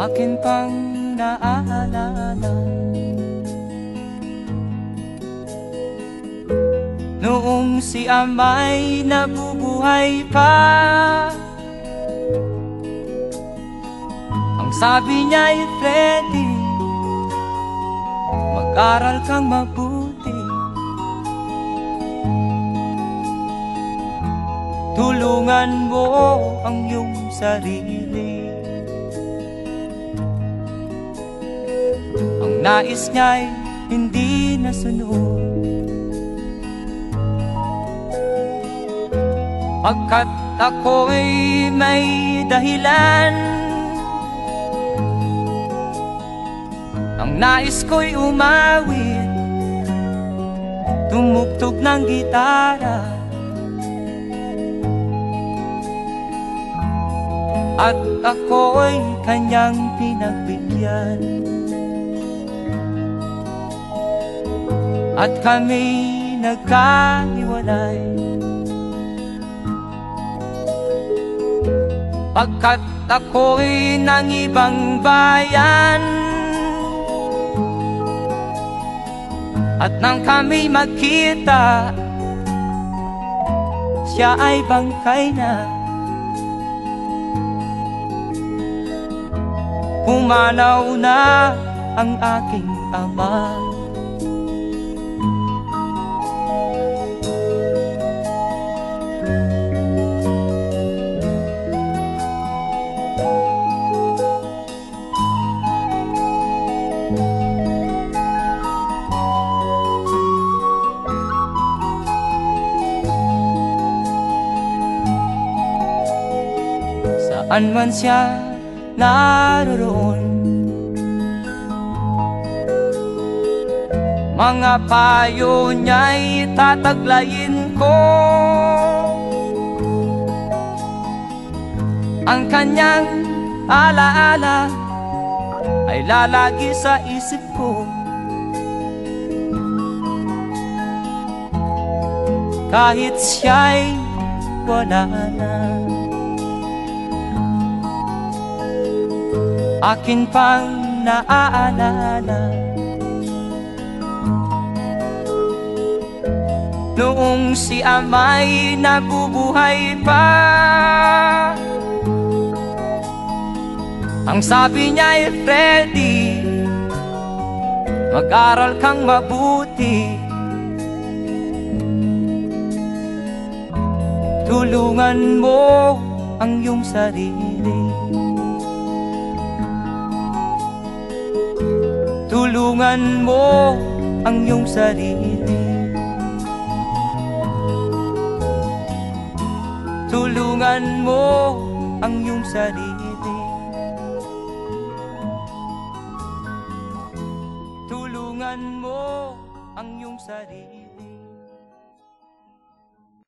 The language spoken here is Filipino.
akin pang naaalala noong si ama'y nabubuhay pa. Ang sabi niya'y Freddy, mag-aral kang mabuti, tulungan mo ang iyong sarili. Ang nais niya'y hindi nasunod, pagkat ako'y may dahilan. Ang nais ko'y umawit, tumugtog ng gitara, at ako'y kanyang pinagbigyan. At kami nagkahiwalay, pagkat ako'y ng ibang bayan. At nang kami magkita, siya ay bangkay na. Pumanaw na ang aking ama. Saan man siya naroroon, mga payo niya'y tataglayin ko. Ang kanyang alaala ay lalagi sa isip ko, kahit siya'y wala na. Akin pang naaalala noong si ama'y nabubuhay pa. Ang sabi niya'y Freddy, mag-aral kang mabuti, tulungan mo ang iyong sarili, tulungan mo ang iyong sarili, tulungan mo ang iyong sarili, tulungan mo ang iyong sarili.